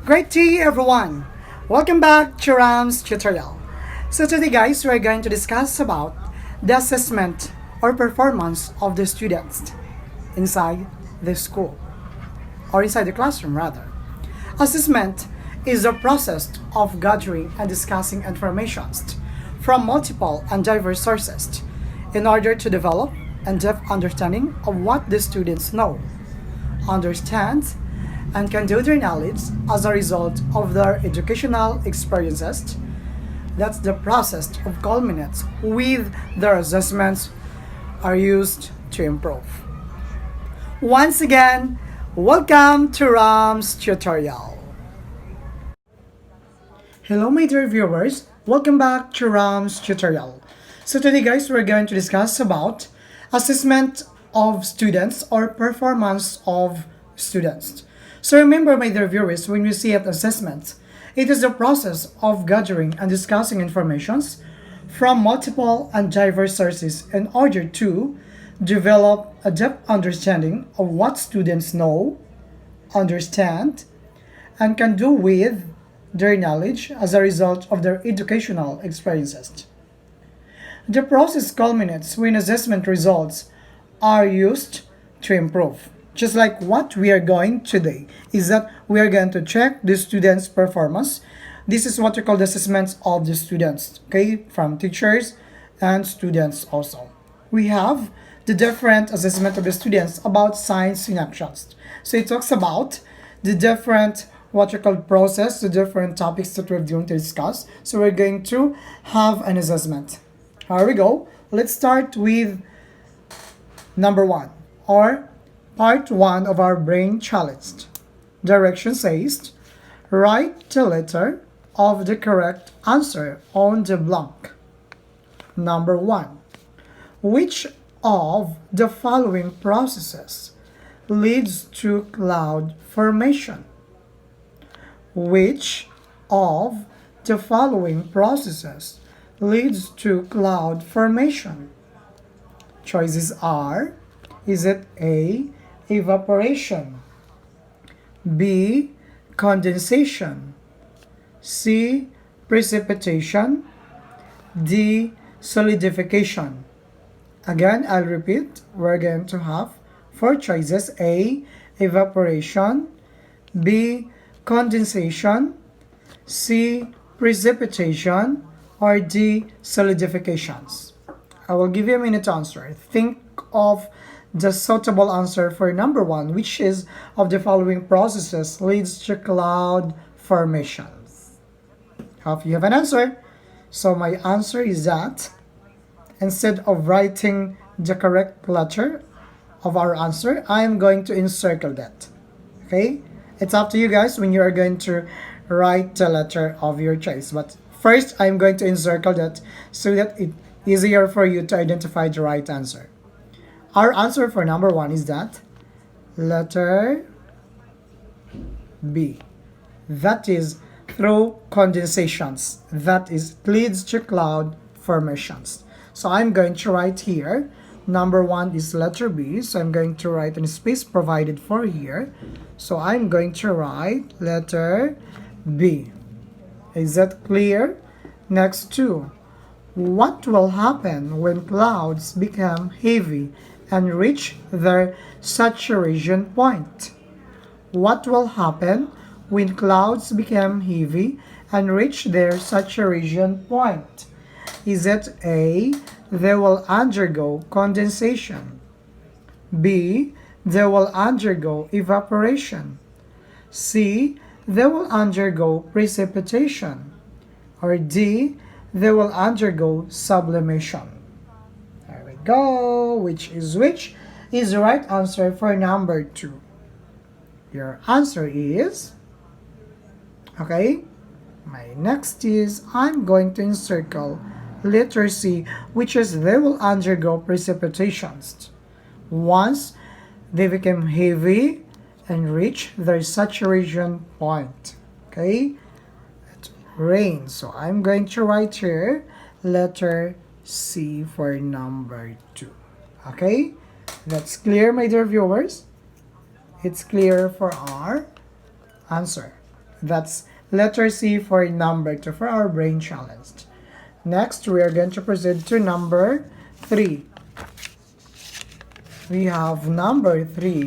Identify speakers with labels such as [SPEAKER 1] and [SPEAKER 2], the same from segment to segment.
[SPEAKER 1] Great day everyone! Welcome back to Ramz tutorial. So today guys, we're going to discuss about the assessment or performance of the students inside the school or inside the classroom rather. Assessment is the process of gathering and discussing information from multiple and diverse sources in order to develop in-depth understanding of what the students know, understand, and can do their knowledge as a result of their educational experiences. That's the process of culminates with their assessments are used to improve. Once again, welcome to Ramz tutorial. Hello my dear viewers, welcome back to Ramz tutorial. So today guys, we're going to discuss about assessment of students or performance of students. So remember my dear viewers, when we see an assessment, it is the process of gathering and discussing informations from multiple and diverse sources in order to develop a depth understanding of what students know, understand, and can do with their knowledge as a result of their educational experiences. The process culminates when assessment results are used to improve. Just like what we are going today is that we are going to check the students' performance. This is what we call the assessments of the students, okay, from teachers and students also. We have the different assessment of the students about science in actions. So it talks about the different what we call process, the different topics that we're going to discuss. So we're going to have an assessment. Here we go. Let's start with number one, or part 1 of our brain challenge. Direction says, write the letter of the correct answer on the blank. Number 1. Which of the following processes leads to cloud formation? Which of the following processes leads to cloud formation? Choices are, is it A, evaporation, B, condensation, C, precipitation, D, solidification. Again, I'll repeat, we're going to have 4 choices: A, evaporation, B, condensation, C, precipitation, or D, solidifications. I will give you a minute to answer. Think of the suitable answer for number 1, which is of the following processes leads to cloud formations. Hope you have an answer. So my answer is that instead of writing the correct letter of our answer, I am going to encircle that. Okay? It's up to you guys when you are going to write the letter of your choice. But first, I'm going to encircle that so that it's easier for you to identify the right answer. Our answer for number 1 is that letter B. That is through condensations. That is leads to cloud formations. So I'm going to write here. Number 1 is letter B. So I'm going to write in space provided for here. So I'm going to write letter B. Is that clear? Next 2. What will happen when clouds become heavy and reach their saturation point? What will happen when clouds become heavy and reach their saturation point? Is it A, they will undergo condensation, B, they will undergo evaporation, C, they will undergo precipitation, or D, they will undergo sublimation? There we go. Which is the right answer for number 2? Your answer is, okay, my next is I'm going to encircle letter C, which is they will undergo precipitations once they become heavy and reach their saturation point. Okay, it rains. So I'm going to write here letter C for number 2. Okay, that's clear my dear viewers. It's clear for our answer. That's letter C for number 2 for our brain challenge. Next, we are going to proceed to number 3. We have number 3,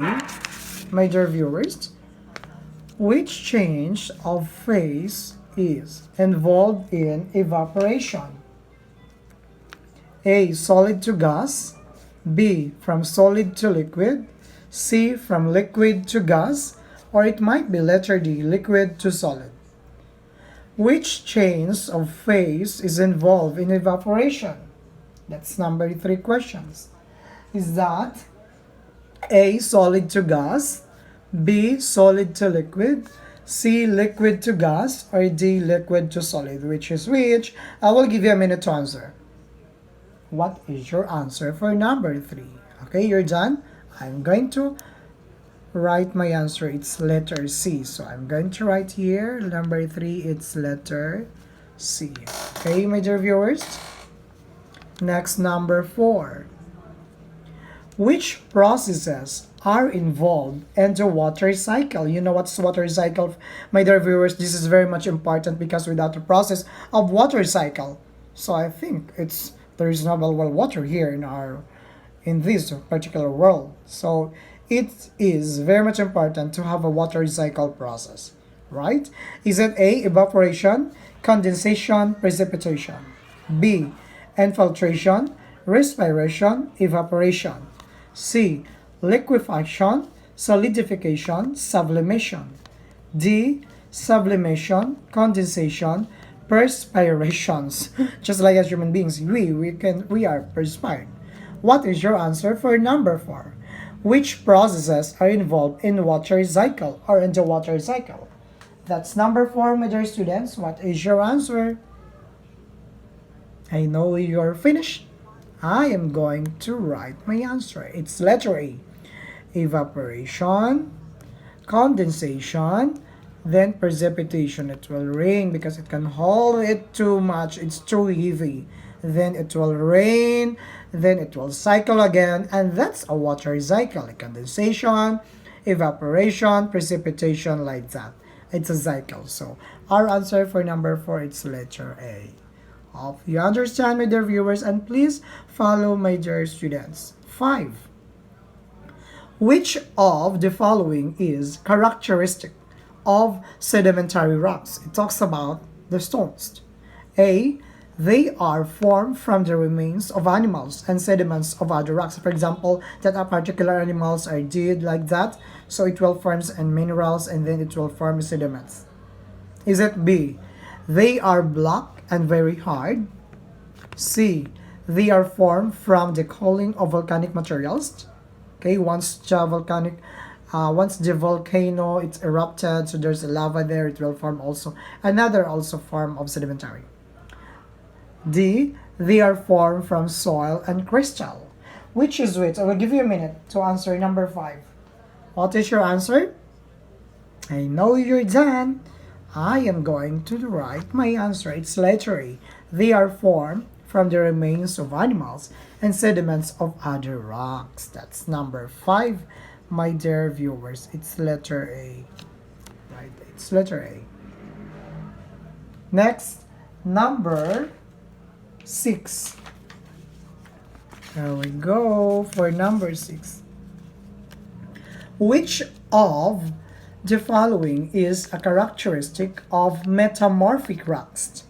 [SPEAKER 1] my dear viewers. Which change of phase is involved in evaporation? A. Solid to gas. B. From solid to liquid. C. From liquid to gas. Or it might be letter D. Liquid to solid. Which change of phase is involved in evaporation? That's number 3 questions. Is that A. Solid to gas. B. Solid to liquid. C. Liquid to gas. Or D. Liquid to solid. Which is which? I will give you a minute to answer. What is your answer for number 3? Okay, you're done. I'm going to write my answer. It's letter C. So I'm going to write here, number 3, it's letter C. Okay, my dear viewers. Next, number 4. Which processes are involved in the water cycle? You know what's water cycle, my dear viewers? This is very much important because without the process of water cycle, so I think there is no well water here in this particular world. So it is very much important to have a water cycle process, right? Is it A. Evaporation, condensation, precipitation? B. Infiltration, respiration, evaporation? C. Liquefaction, solidification, sublimation? D. Sublimation, condensation, perspirations. Just like as human beings, we are perspired. What is your answer for number 4? Which processes are involved in water cycle or in the water cycle? That's number 4, my dear students. What is your answer? I know you're finished. I am going to write my answer. It's letter A. Evaporation, condensation, then precipitation. It will rain because it can hold it too much. It's too heavy. Then it will rain. Then it will cycle again. And that's a water cycle. Condensation, evaporation, precipitation, like that. It's a cycle. So our answer for number 4, it's letter A. Hope you understand, my dear viewers. And please follow, my dear students. 5. Which of the following is characteristic of sedimentary rocks? It talks about the stones. A. They are formed from the remains of animals and sediments of other rocks. For example, that a particular animals are dead like that, so it will form and minerals and then it will form sediments. Is it B? They are black and very hard. C. They are formed from the cooling of volcanic materials. Okay, once the volcano it's erupted, so there's a lava there, it will form also another form of sedimentary. D. They are formed from soil and crystal. Which is which? I will give you a minute to answer number 5. What is your answer? I know you're done. I am going to write my answer. It's letter A. They are formed from the remains of animals and sediments of other rocks. That's number 5, my dear viewers. It's letter A. Right, it's letter A. Next, number 6. There we go for number 6. Which of the following is a characteristic of metamorphic rocks?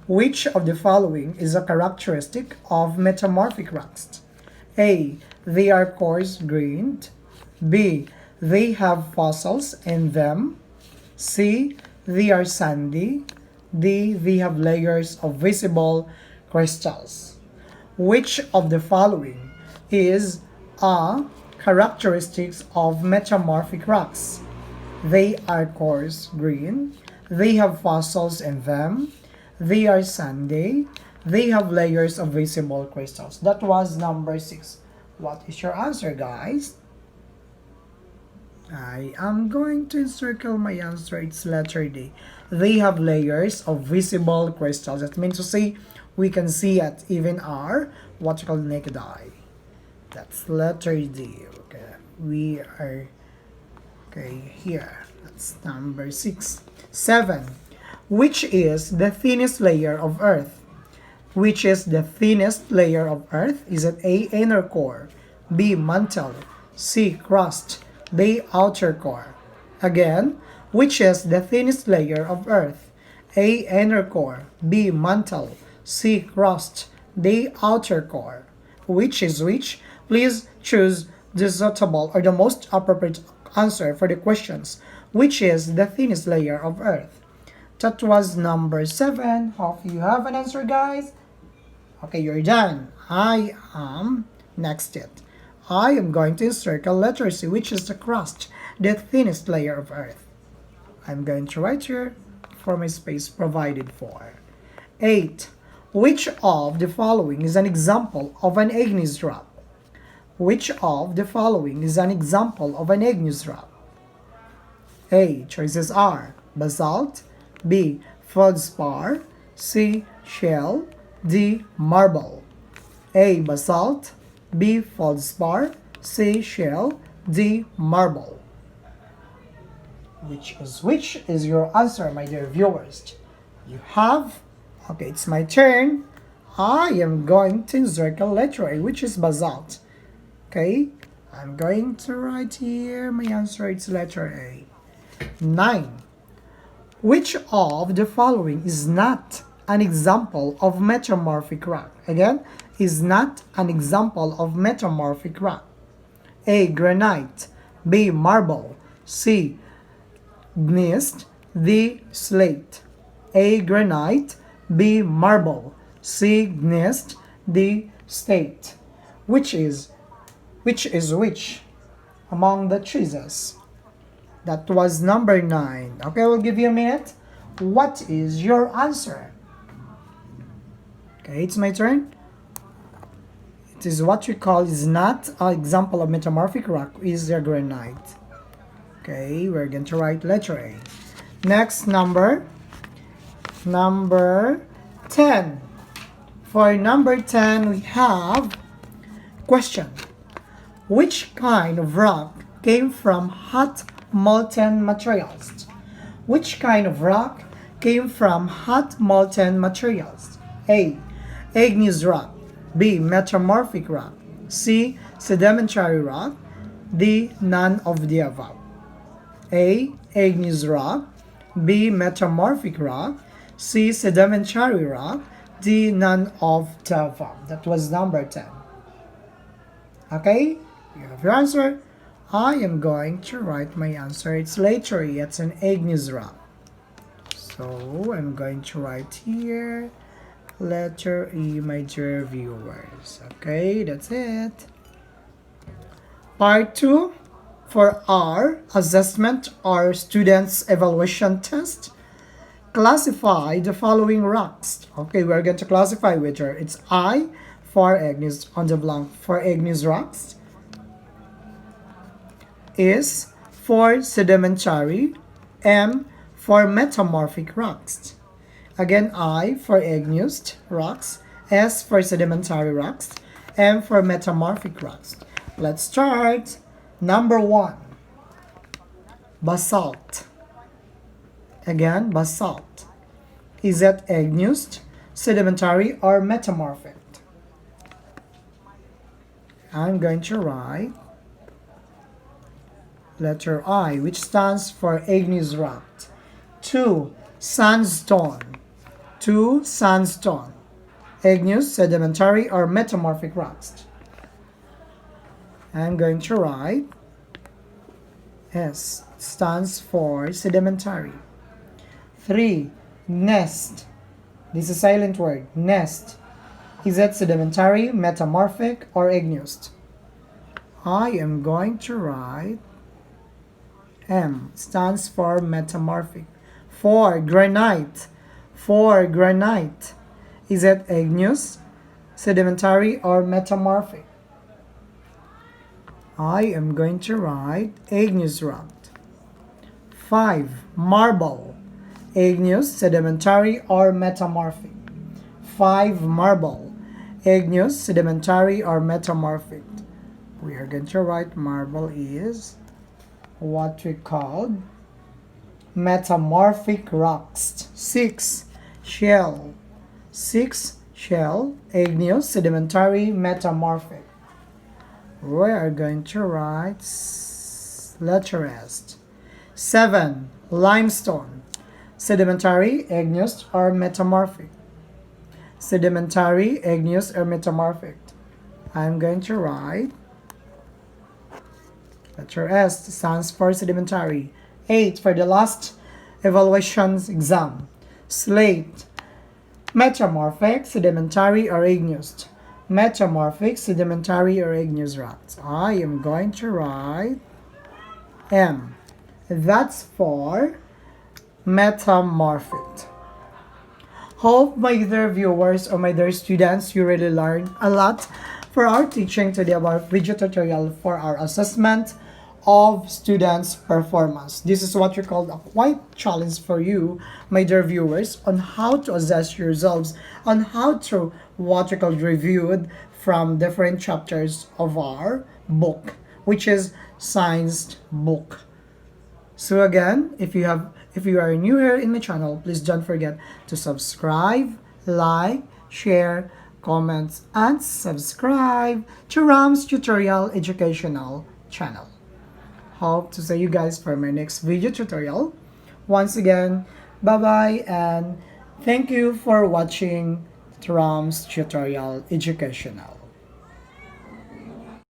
[SPEAKER 1] Which of the following is a characteristic of metamorphic rocks? A. They are coarse-grained. B. They have fossils in them. C. They are sandy. D. They have layers of visible crystals. Which of the following is a characteristics of metamorphic rocks? They are coarse-grained. They have fossils in them. They are sandy. They have layers of visible crystals. That was number 6. What is your answer, guys? I am going to circle my answer. It's letter D. They have layers of visible crystals. That means to say we can see it even our what you call naked eye. That's letter D. Okay, we are okay here. That's number 6. 7. Which is the thinnest layer of Earth? Which is the thinnest layer of Earth? Is it A, inner core, B, mantle, C, crust, D, outer core? Again, which is the thinnest layer of Earth? A, inner core, B, mantle, C, crust, D, outer core. Which is which? Please choose the suitable or the most appropriate answer for the questions. Which is the thinnest layer of Earth? That was number 7. Hope you have an answer, guys. Okay, you're done. I am next it. I am going to circle letter C, which is the crust, the thinnest layer of Earth. I'm going to write here for my space provided for. 8. Which of the following is an example of an igneous rock? Which of the following is an example of an igneous rock? A. Choices are basalt, B. feldspar, C. shale, D. marble. A. basalt, B. feldspar, C. shale, D. marble. Which is your answer, my dear viewers? You have. Okay, it's my turn. I am going to circle letter A, which is basalt. Okay, I'm going to write here my answer. It's letter A. 9. Which of the following is not an example of metamorphic rock? Again, is not an example of metamorphic rock. A. granite, B. marble, C. gneiss, D. slate. A. granite, B. marble, C. gneiss, D. slate. Which is which among the choices? That was number 9. Okay, we'll give you a minute. What is your answer? Okay, it's my turn. It is what we call is not an example of metamorphic rock, is the granite. Okay, we're going to write letter A. Next, number 10. For number 10, we have question. Which kind of rock came from hot molten materials? Which kind of rock came from hot molten materials? A. igneous rock, B. metamorphic rock, C. sedimentary rock, D. none of the above. A. igneous rock, B. metamorphic rock, C. sedimentary rock, D. none of the above. That was number 10. Okay, you have your answer. I am going to write my answer. It's letter E. It's an igneous rock. So I'm going to write here letter E, my dear viewers. Okay, that's it. Part 2 for our assessment or students evaluation test. Classify the following rocks. Okay, we're going to classify whether it's I for igneous on the blank for igneous rocks, is for sedimentary, M for metamorphic rocks. Again, I for igneous rocks, S for sedimentary rocks, M for metamorphic rocks. Let's start. Number 1, basalt. Again, basalt. Is it igneous, sedimentary, or metamorphic? I'm going to write letter I, which stands for igneous rock. 2, sandstone. 2, sandstone. Igneous, sedimentary, or metamorphic rocks. I'm going to write S, stands for sedimentary. 3, nest. This is a silent word, nest. Is it sedimentary, metamorphic, or igneous? I am going to write M, stands for metamorphic. 4, granite. 4, granite. Is it igneous, sedimentary, or metamorphic? I am going to write igneous rock. 5, marble. Igneous, sedimentary, or metamorphic? 5, marble. Igneous, sedimentary, or metamorphic? We are going to write marble is what we call Metamorphic Rocks. 6. Shell. 6. Shell, igneous, sedimentary, metamorphic. We are going to write letter S. 7. Limestone. Sedimentary, igneous, or metamorphic. Sedimentary, igneous, or metamorphic. I'm going to write letter S stands for sedimentary. 8. For the last evaluations exam. Slate. Metamorphic, sedimentary, or igneous. Metamorphic, sedimentary, or igneous rocks. I am going to write M. That's for metamorphic. Hope my dear viewers or my dear students, you really learned a lot for our teaching today about video tutorial for our assessment of students' performance. This is what you call a quite challenge for you, my dear viewers, on how to assess your results, on how to what you call reviewed from different chapters of our book, which is science book. So again, if you are new here in my channel, please don't forget to subscribe, like, share, comment, and subscribe to Ramz Tutorial Educational channel. Hope to see you guys for my next video tutorial. Once again, bye bye and thank you for watching Ramz Tutorial Educational.